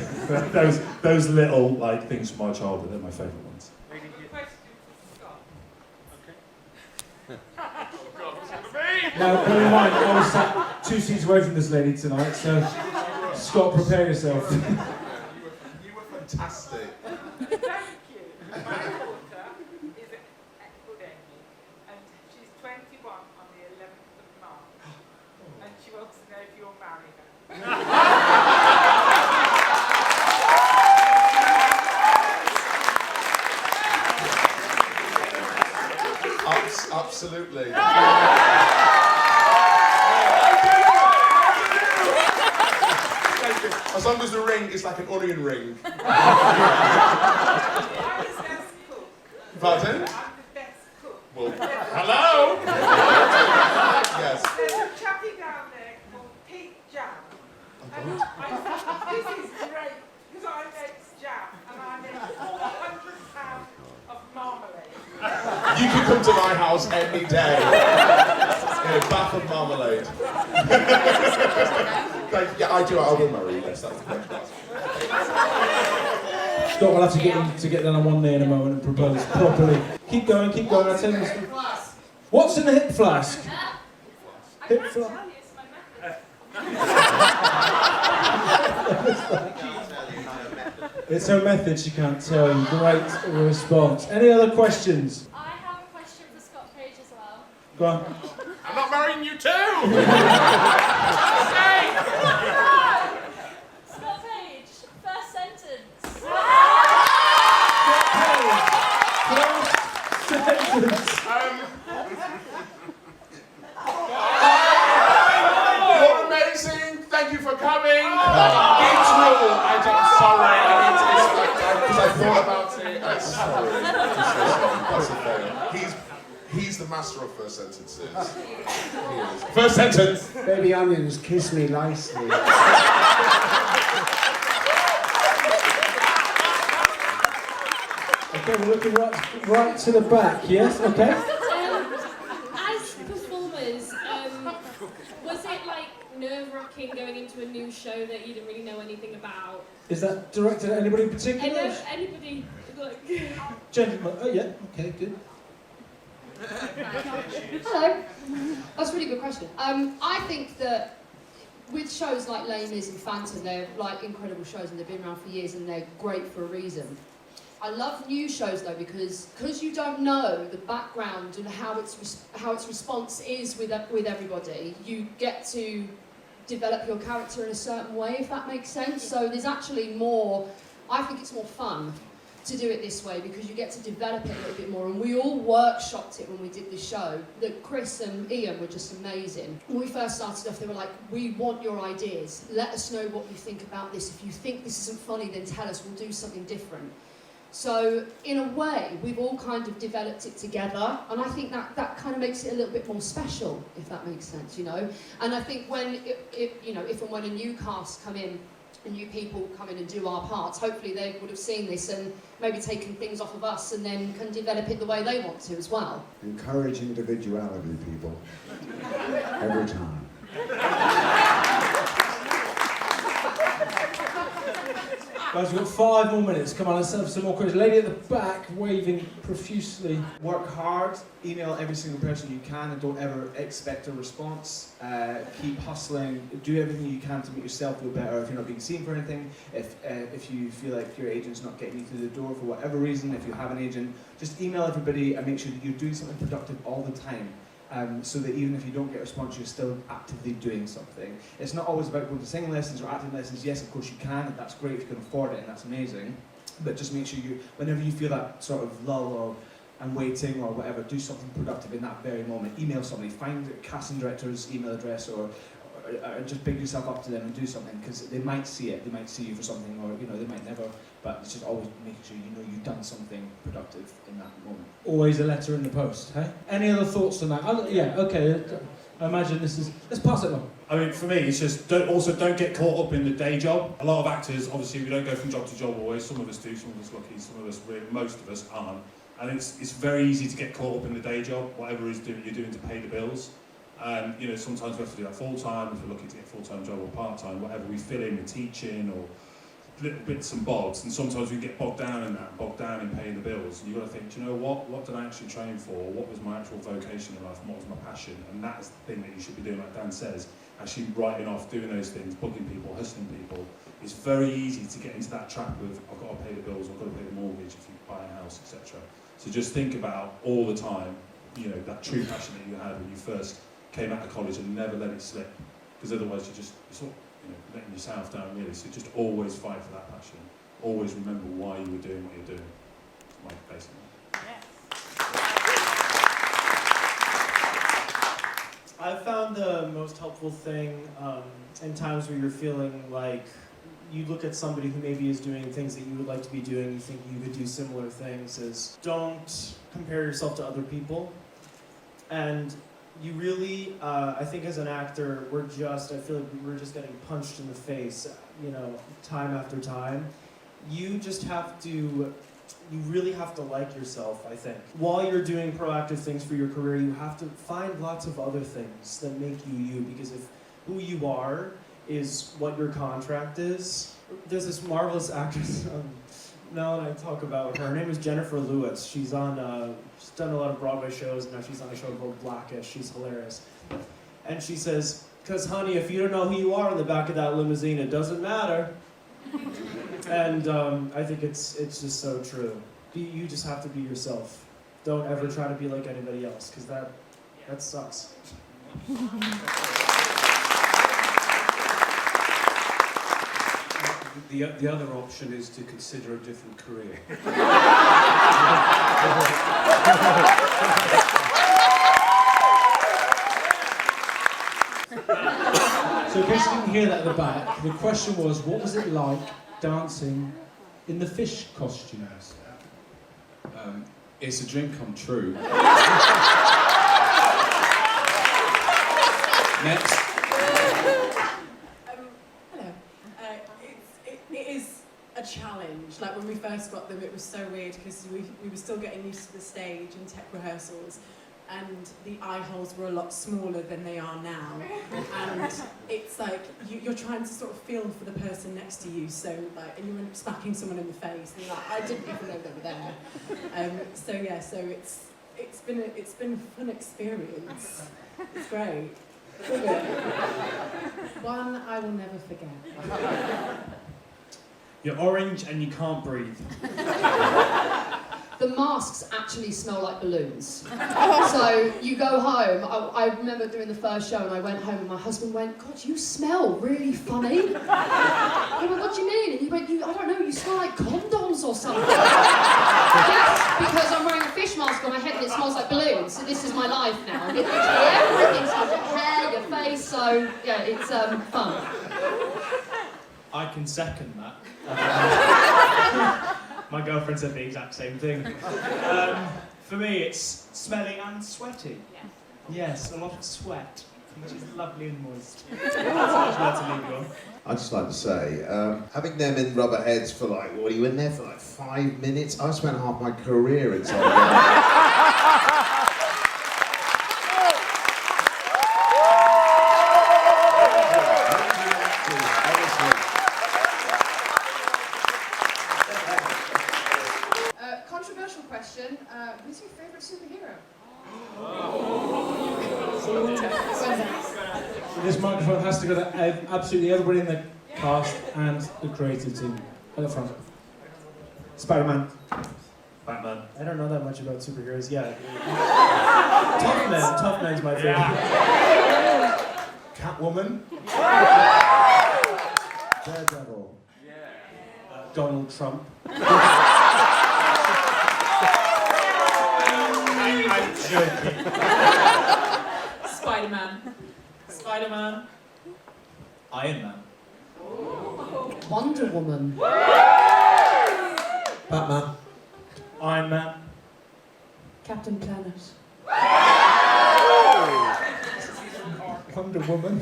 those little like things from my childhood, they're my favourite ones. Now, bear in mind, I was sat 2 seats away from this lady tonight, so Scott, prepare yourself. You were fantastic. Thank you. My daughter is Eugenius, and she's 21 on the 11th of March, and she wants to know if you'll marry her. Absolutely. As long as the ring is like an onion ring. Pardon? I'm the best cook. Well, hello? Yes. There's a chappy down there called Pete Jam. And this is great, because I make jam, and I make 400 pounds of marmalade. You can come to my house any day. In a bath of marmalade. Yeah, I will marry you. That's the question. Scott will have to get down on one knee in a moment and propose properly. Keep going, I'll tell you this. What's in the hip flask? Hip flask. It's her method, she can't tell you. Great response. Any other questions? I have a question for Scott Page as well. Go on. I'm not marrying you too! Scott Page, first sentence. You're amazing. Thank you for coming. It's rule. I'm sorry. Because I thought about it. I'm sorry. That's a fair. He's the master of first sentences. He is. First sentence. Baby onions, kiss me nicely. Okay, we're looking right to the back, yes? Okay. As performers, was it like nerve rocking going into a new show that you didn't really know anything about? Is that directed at anybody in particular? Anybody, like... Gentlemen, oh yeah, okay, good. Hello. That's a really good question. I think that with shows like Les Mis and Phantom, they're like incredible shows and they've been around for years and they're great for a reason. I love new shows though because you don't know the background and how its response is with everybody. You get to develop your character in a certain way, if that makes sense. So there's actually more. I think it's more fun to do it this way because you get to develop it a little bit more. And we all workshopped it when we did this show. That Chris and Ian were just amazing. When we first started off, they were like, we want your ideas. Let us know what you think about this. If you think this isn't funny, then tell us, we'll do something different. So in a way, we've all kind of developed it together. And I think that kind of makes it a little bit more special, if that makes sense, you know. And I think when, if and when a new cast come in, and new people come in and do our parts, hopefully they would have seen this and maybe taken things off of us and then can develop it the way they want to as well. Encourage individuality, people. Every time. Guys, we've got 5 more minutes. Come on, let's have some more questions. Lady at the back, waving profusely. Work hard, email every single person you can, and don't ever expect a response. Keep hustling, do everything you can to make yourself feel better if you're not being seen for anything. If you feel like your agent's not getting you through the door for whatever reason, if you have an agent, just email everybody and make sure that you're doing something productive all the time. So that even if you don't get a response, you're still actively doing something. It's not always about going to singing lessons or acting lessons. Yes, of course you can, and that's great if you can afford it, and that's amazing. But just make sure you, whenever you feel that sort of lull or I'm waiting or whatever, do something productive in that very moment. Email somebody, find a casting director's email address, or just big yourself up to them and do something, because they might see it, they might see you for something, or they might never. But it's just always making sure you know you've done something productive in that moment. Always a letter in the post, hey? Any other thoughts on that? Yeah, okay. I imagine this is... Let's pass it on. I mean, for me, it's just don't get caught up in the day job. A lot of actors, obviously, we don't go from job to job always. Some of us do, some of us lucky, some of us really, most of us aren't. And it's very easy to get caught up in the day job, whatever you're doing to pay the bills. And sometimes we have to do that full time if we're looking to get a full-time job or part-time, whatever. We fill in with teaching or little bits and bobs, and sometimes we get bogged down in that, bogged down in paying the bills. And you've got to think, do you know what did I actually train for? What was my actual vocation in life, and what was my passion? And that's the thing that you should be doing, like Dan says, actually writing off, doing those things, bugging people, hustling people. It's very easy to get into that trap of, I've got to pay the bills, I've got to pay the mortgage if you buy a house, etc. So just think about all the time, that true passion that you had when you first came out of college, and never let it slip, because otherwise you're sort of letting yourself down, really. So just always fight for that passion. Always remember why you were doing what you're doing. That's my basic one. I've found the most helpful thing in times where you're feeling like you look at somebody who maybe is doing things that you would like to be doing, you think you could do similar things, is don't compare yourself to other people. And you really, I think as an actor, I feel like we're just getting punched in the face, time after time. You really have to like yourself, I think. While you're doing proactive things for your career, you have to find lots of other things that make you you, because if who you are is what your contract is. There's this marvelous actress, Mel and I talk about her. Her name is Jennifer Lewis. She's done a lot of Broadway shows, and now she's on a show called Blackish. She's hilarious. And she says, "'Cause honey, if you don't know who you are in the back of that limousine, it doesn't matter." And I think it's just so true. You just have to be yourself. Don't ever try to be like anybody else, because that sucks. The other option is to consider a different career. So in case you didn't hear that at the back, the question was, what was it like dancing in the fish costumes? It's a dream come true. Next. It is a challenge. Like when we first got them, it was so weird because we were still getting used to the stage and tech rehearsals, and the eye holes were a lot smaller than they are now. And it's like you're trying to sort of feel for the person next to you, so like, and you end up smacking someone in the face, and you're like, I didn't even know they were there. So it's been a fun experience. It's great. One I will never forget. You're orange and you can't breathe. The masks actually smell like balloons. So you go home, I remember doing the first show and I went home and my husband went, God, you smell really funny. I went, what do you mean? And he went, I don't know, you smell like condoms or something. Yes, because I'm wearing a fish mask on my head and it smells like balloons, so this is my life now. And everything smells, your hair, your face, so yeah, it's fun. I can second that. My girlfriend said the exact same thing. For me, it's smelly and sweaty. Yes, a lot of sweat, which is lovely and moist. That's how much more to leave you on. I'd just like to say, having them in rubber heads for like, what are you in there for like 5 minutes? I spent half my career inside there. Controversial question, who's your favourite superhero? This microphone has to go to absolutely everybody in the cast and the creative team. At the front. Spider-Man. Batman. I don't know that much about superheroes yet. Tough Man's my favourite. Catwoman. Daredevil. Donald Trump. I'm joking. Spider-Man. Spider-Man. Iron Man. Wonder Woman. Batman. Iron Man. Captain Planet. Wonder Woman.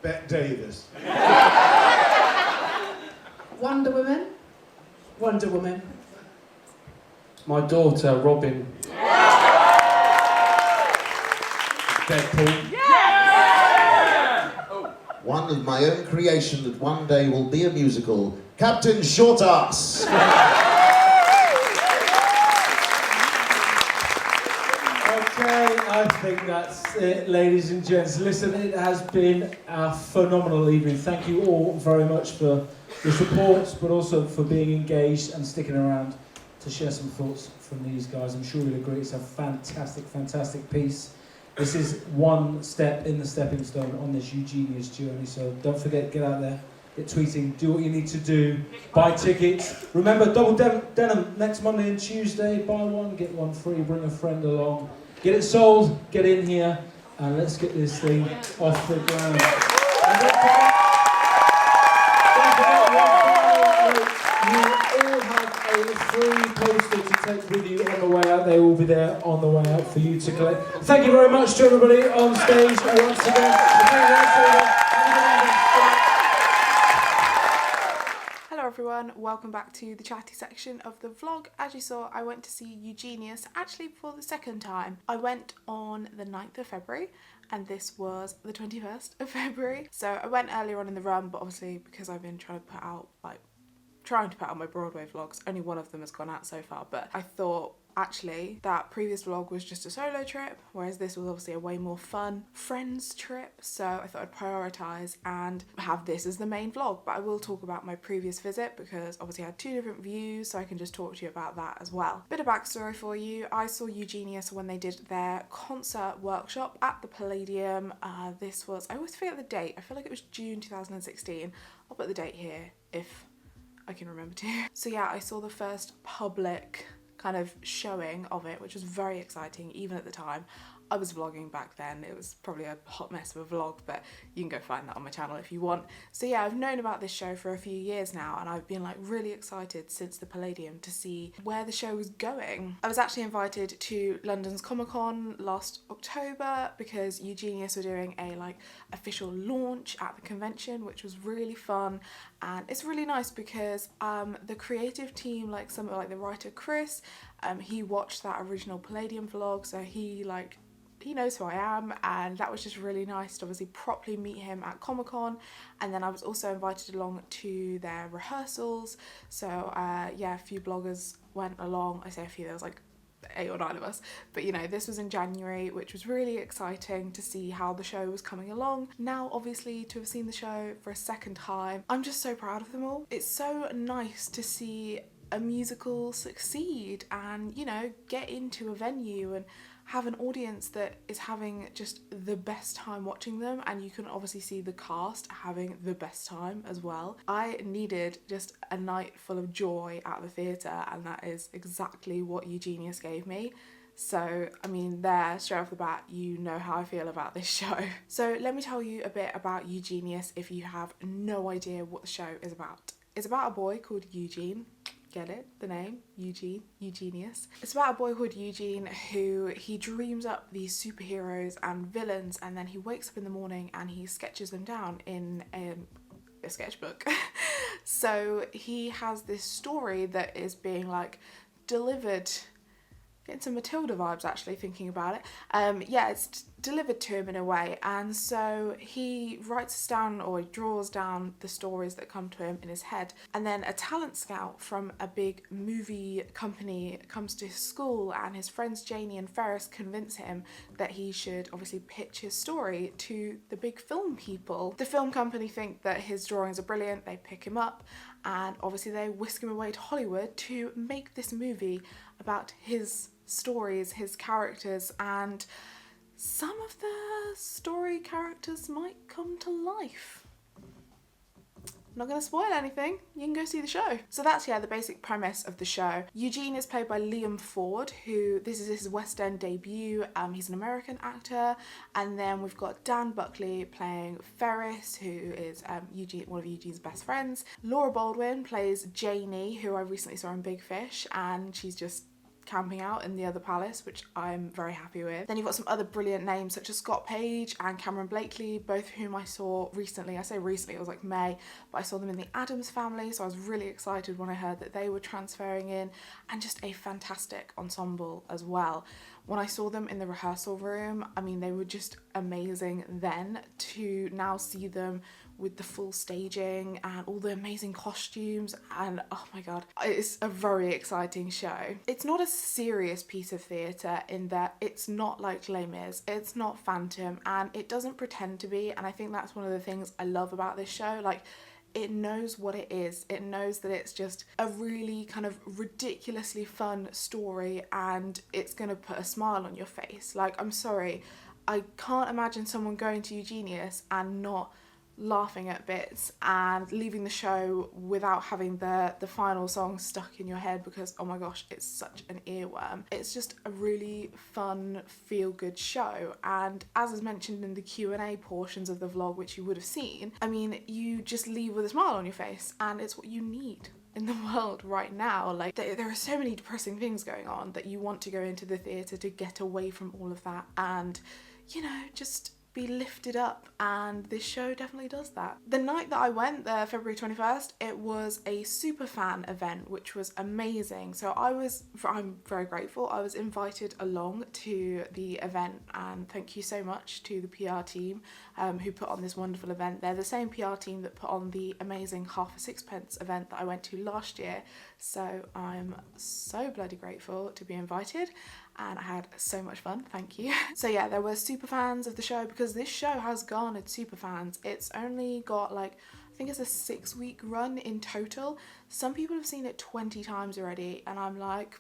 Bette Davis. Wonder Woman. Wonder Woman. My daughter, Robin. Deadpool. One of my own creation that one day will be a musical, Captain Shortass. Okay, I think that's it, ladies and gents. Listen, it has been a phenomenal evening. Thank you all very much for your support, but also for being engaged and sticking around to share some thoughts from these guys. I'm sure you'll agree it's a fantastic, fantastic piece. This is one step in the stepping stone on this Eugenius journey, so don't forget, get out there, get tweeting, do what you need to do, buy tickets. Remember, double denim next Monday and Tuesday, buy one, get one free, bring a friend along. Get it sold, get in here, and let's get this thing off the ground. And don't forget, you all have a free poster to take with you on the way out. They will be there on the way out for you to collect. Thank you very much to everybody on stage once again. Hello everyone, welcome back to the chatty section of the vlog. As you saw, I went to see Eugenius actually for the second time. I went on the 9th of February and this was the 21st of February. So I went earlier on in the run, but obviously because I've been trying to put out my Broadway vlogs, only one of them has gone out so far, but I thought actually that previous vlog was just a solo trip, whereas this was obviously a way more fun friends trip, so I thought I'd prioritise and have this as the main vlog. But I will talk about my previous visit because obviously I had 2 different views, so I can just talk to you about that as well. Bit of backstory for you, I saw Eugenius when they did their concert workshop at the Palladium. This was, I always forget the date, I feel like it was June 2016. I'll put the date here if I can remember to. So yeah, I saw the first public kind of showing of it, which was very exciting even at the time. I was vlogging back then, it was probably a hot mess of a vlog, but you can go find that on my channel if you want. So yeah, I've known about this show for a few years now and I've been like really excited since the Palladium to see where the show was going. I was actually invited to London's Comic-Con last October because Eugenius were doing a like official launch at the convention, which was really fun. And it's really nice because the creative team, like some like the writer Chris He watched that original Palladium vlog, so he knows who I am, and that was just really nice to obviously properly meet him at Comic-Con. And then I was also invited along to their rehearsals, so yeah, a few bloggers went along. I say a few, there was like 8 or 9 of us, but you know, this was in January, which was really exciting to see how the show was coming along. Now obviously to have seen the show for a second time, I'm just so proud of them all. It's so nice to see a musical succeed and, you know, get into a venue and have an audience that is having just the best time watching them, and you can obviously see the cast having the best time as well. I needed just a night full of joy at the theatre, and that is exactly what Eugenius gave me. So, I mean, there, straight off the bat, you know how I feel about this show. So let me tell you a bit about Eugenius if you have no idea what the show is about. It's about a boy called Eugene. Get it? The name? Eugene, Eugenius. It's about a boy called Eugene who he dreams up these superheroes and villains, and then he wakes up in the morning and he sketches them down in a sketchbook. So he has this story that is being like delivered, getting some Matilda vibes actually thinking about it. Yeah, it's delivered to him in a way, and so he writes down, or he draws down the stories that come to him in his head, and then a talent scout from a big movie company comes to his school, and his friends Janie and Ferris convince him that he should obviously pitch his story to the big film people. The film company think that his drawings are brilliant, they pick him up, and obviously they whisk him away to Hollywood to make this movie about his stories, his characters, and some of the story characters might come to life. I'm not going to spoil anything, you can go see the show. So that's, yeah, the basic premise of the show. Eugene is played by Liam Ford, who, this is his West End debut. He's an American actor. And then we've got Dan Buckley playing Ferris, who is one of Eugene's best friends. Laura Baldwin plays Janie, who I recently saw in Big Fish, and she's just camping out in the other palace, which I'm very happy with. Then you've got some other brilliant names such as Scott Page and Cameron Blakely, both whom I saw recently. I say recently, it was like May, but I saw them in the Addams Family, so I was really excited when I heard that they were transferring in, and just a fantastic ensemble as well. When I saw them in the rehearsal room, I mean, they were just amazing then. To now see them with the full staging and all the amazing costumes, and oh my god, it's a very exciting show. It's not a serious piece of theatre in that it's not like Les Mis, it's not Phantom, and it doesn't pretend to be, and I think that's one of the things I love about this show. Like, it knows what it is. It knows that it's just a really kind of ridiculously fun story, and it's gonna put a smile on your face. Like, I'm sorry, I can't imagine someone going to Eugenius and not laughing at bits and leaving the show without having the final song stuck in your head, because oh my gosh, it's such an earworm. It's just a really fun, feel-good show, and as is mentioned in the Q&A portions of the vlog, which you would have seen, I mean, you just leave with a smile on your face, and it's what you need in the world right now. Like, there are so many depressing things going on that you want to go into the theatre to get away from all of that and, you know, just be lifted up, and this show definitely does that. The night that I went, the February 21st, it was a Superfan event, which was amazing. So I'm very grateful. I was invited along to the event, and thank you so much to the PR team who put on this wonderful event. They're the same PR team that put on the amazing Half a Sixpence event that I went to last year. So I'm so bloody grateful to be invited, and I had so much fun, thank you. So yeah, there were super fans of the show, because this show has garnered super fans. It's only got like, I think it's a 6-week run in total. Some people have seen it 20 times already, and I'm like,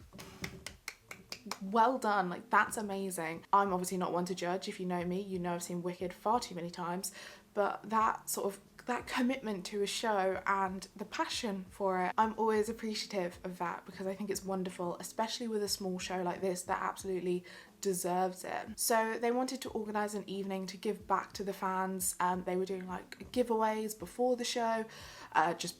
well done, like that's amazing. I'm obviously not one to judge. If you know me, you know I've seen Wicked far too many times, but that commitment to a show and the passion for it, I'm always appreciative of that, because I think it's wonderful, especially with a small show like this that absolutely deserves it. So they wanted to organise an evening to give back to the fans. They were doing like giveaways before the show, just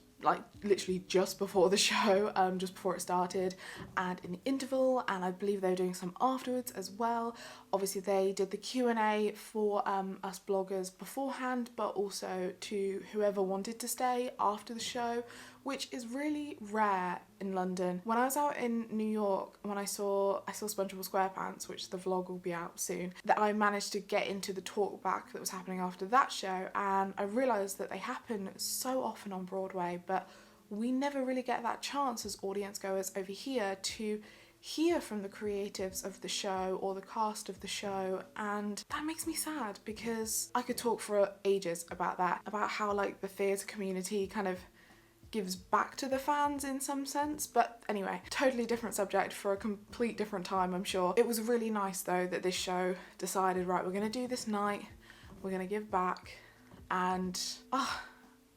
literally just before the show, just before it started, and in the interval, and I believe they were doing some afterwards as well. Obviously they did the Q&A for us bloggers beforehand, but also to whoever wanted to stay after the show, which is really rare in London. When I was out in New York, when I saw SpongeBob SquarePants, which the vlog will be out soon, that I managed to get into the talkback that was happening after that show, and I realised that they happen so often on Broadway, but we never really get that chance as audience goers over here to hear from the creatives of the show or the cast of the show, and that makes me sad because I could talk for ages about that, about how like the theatre community kind of gives back to the fans in some sense. But anyway, totally different subject for a complete different time, I'm sure. It was really nice though that this show decided, right, we're gonna do this night, we're gonna give back, and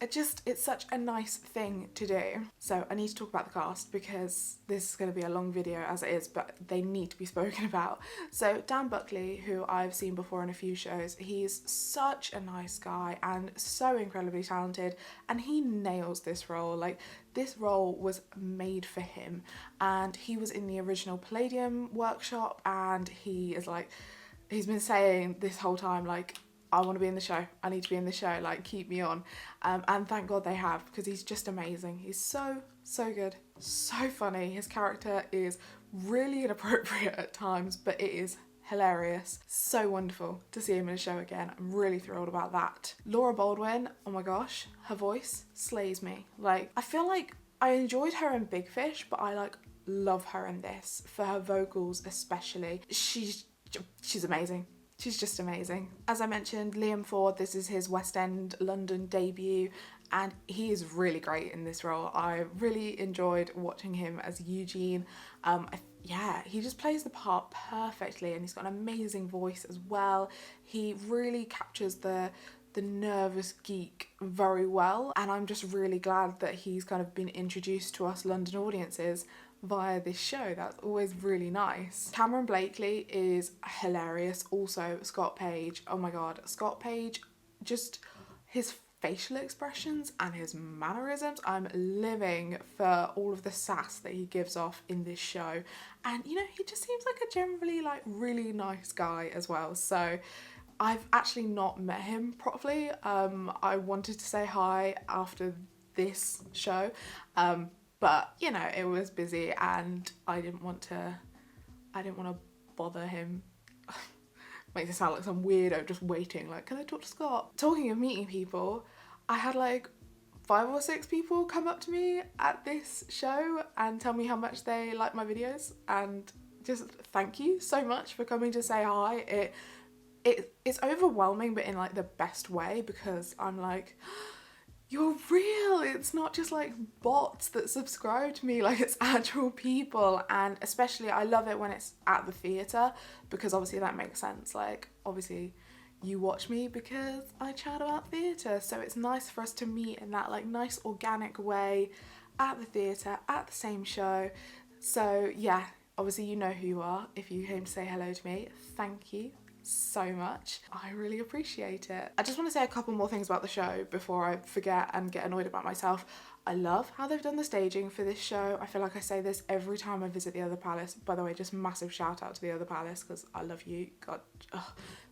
it's such a nice thing to do. So I need to talk about the cast because this is going to be a long video as it is, but they need to be spoken about. So Dan Buckley, who I've seen before in a few shows, he's such a nice guy and so incredibly talented, and he nails this role. Like, this role was made for him, and he was in the original Palladium workshop, and he is like, he's been saying this whole time, like, I want to be in the show, I need to be in the show, like, keep me on. And thank God they have, because he's just amazing. He's so good, so funny. His character is really inappropriate at times, but it is hilarious. So wonderful to see him in a show again. I'm really thrilled about that. Laura Baldwin, oh my gosh, her voice slays me. Like, I feel like I enjoyed her in Big Fish, but I like love her in this, for her vocals especially. She's amazing. She's just amazing. As I mentioned, Liam Ford, this is his West End London debut, and he is really great in this role. I really enjoyed watching him as Eugene. Yeah, he just plays the part perfectly, and he's got an amazing voice as well. He really captures the nervous geek very well, and I'm just really glad that he's kind of been introduced to us London audiences via this show. That's always really nice. Cameron Blakely is hilarious. Also Scott Page, oh my god, Scott Page, just his facial expressions and his mannerisms. I'm living for all of the sass that he gives off in this show, and you know, he just seems like a generally like really nice guy as well. So I've actually not met him properly. I wanted to say hi after this show, but you know, it was busy and I didn't want to bother him. Makes it sound like some weirdo just waiting, like, can I talk to Scott? Talking of meeting people, I had like 5 or 6 people come up to me at this show and tell me how much they like my videos, and just thank you so much for coming to say hi. It's overwhelming, but in like the best way, because I'm like, you're real. It's not just like bots that subscribe to me, like it's actual people. And especially I love it when it's at the theatre, because obviously that makes sense. Like, obviously you watch me because I chat about theatre, so it's nice for us to meet in that like nice organic way at the theatre, at the same show. So yeah, obviously you know who you are if you came to say hello to me. Thank you so much. I really appreciate it. I just want to say a couple more things about the show before I forget and get annoyed about myself. I love how they've done the staging for this show. I feel like I say this every time I visit the Other Palace. By the way, just massive shout out to the Other Palace because I love you. God,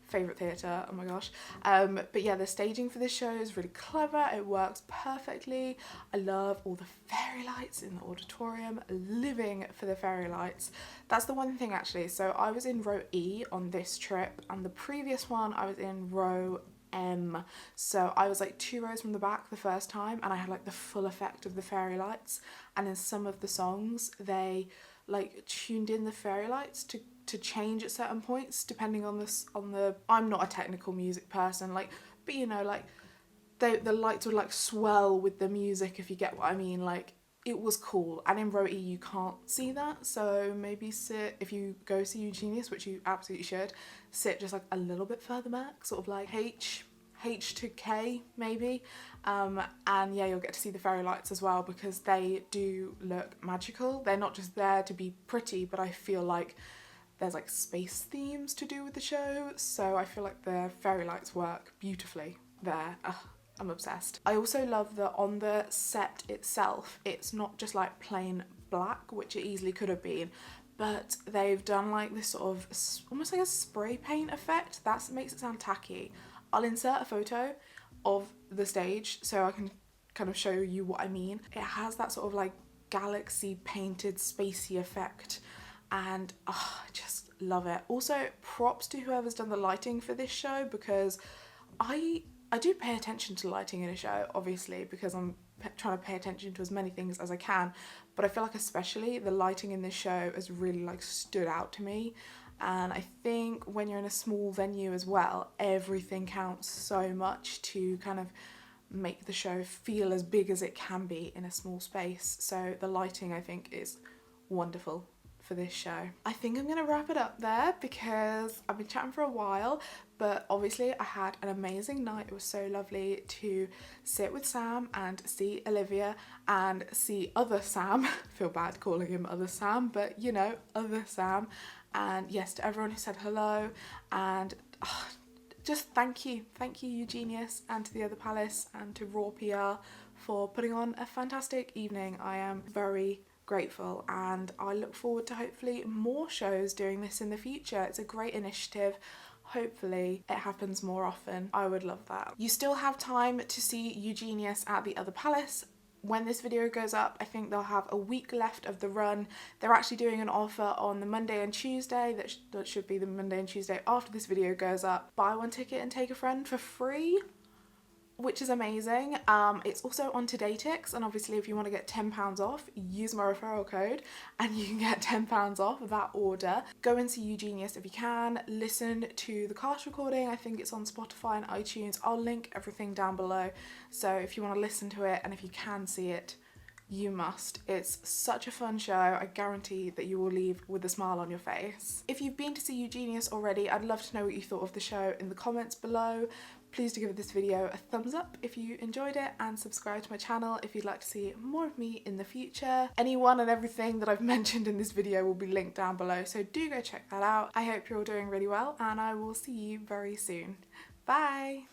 favourite theatre, oh my gosh. But yeah, the staging for this show is really clever. It works perfectly. I love all the fairy lights in the auditorium, living for the fairy lights. That's the one thing actually. So I was in row E on this trip, and the previous one I was in row M. So I was like 2 rows from the back the first time, and I had like the full effect of the fairy lights. And in some of the songs, they like tuned in the fairy lights to change at certain points depending on the I'm not a technical music person, like, but you know, like the lights would like swell with the music, if you get what I mean. Like, it was cool. And in row E you can't see that, so maybe sit, if you go see Eugenius, which you absolutely should, sit just like a little bit further back, sort of like H to K maybe, and yeah, you'll get to see the fairy lights as well, because they do look magical. They're not just there to be pretty, but I feel like there's like space themes to do with the show, so I feel like the fairy lights work beautifully there. I'm obsessed. I also love that on the set itself, it's not just like plain black, which it easily could have been, but they've done like this sort of almost like a spray paint effect. That makes it sound tacky. I'll insert a photo of the stage so I can kind of show you what I mean. It has that sort of like galaxy painted spacey effect, and I just love it. Also, props to whoever's done the lighting for this show, because I do pay attention to lighting in a show, obviously, because I'm trying to pay attention to as many things as I can, but I feel like especially the lighting in this show has really like stood out to me. And I think when you're in a small venue as well, everything counts so much to kind of make the show feel as big as it can be in a small space. So the lighting, I think, is wonderful for this show. I think I'm going to wrap it up there because I've been chatting for a while, but obviously I had an amazing night. It was so lovely to sit with Sam and see Olivia and see other Sam. I feel bad calling him other Sam, but you know, other Sam. And yes, to everyone who said hello, and just thank you Eugenius, and to the other Palace and to Raw PR for putting on a fantastic evening. I am very grateful, and I look forward to hopefully more shows doing this in the future. It's a great initiative. Hopefully it happens more often. I would love that. You still have time to see Eugenius at the other Palace. When this video goes up, I think they'll have a week left of the run. They're actually doing an offer on the Monday and Tuesday. That should be the Monday and Tuesday after this video goes up. Buy one ticket and take a friend for free, which is amazing. It's also on TodayTix, and obviously if you want to get £10 off, use my referral code and you can get £10 off that order. Go and see Eugenius if you can. Listen to the cast recording. I think it's on Spotify and iTunes. I'll link everything down below, so if you want to listen to it and if you can see it, you must. It's such a fun show. I guarantee that you will leave with a smile on your face. If you've been to see Eugenius already, I'd love to know what you thought of the show in the comments below. Please do give this video a thumbs up if you enjoyed it, and subscribe to my channel if you'd like to see more of me in the future. Anyone and everything that I've mentioned in this video will be linked down below, so do go check that out. I hope you're all doing really well, and I will see you very soon. Bye!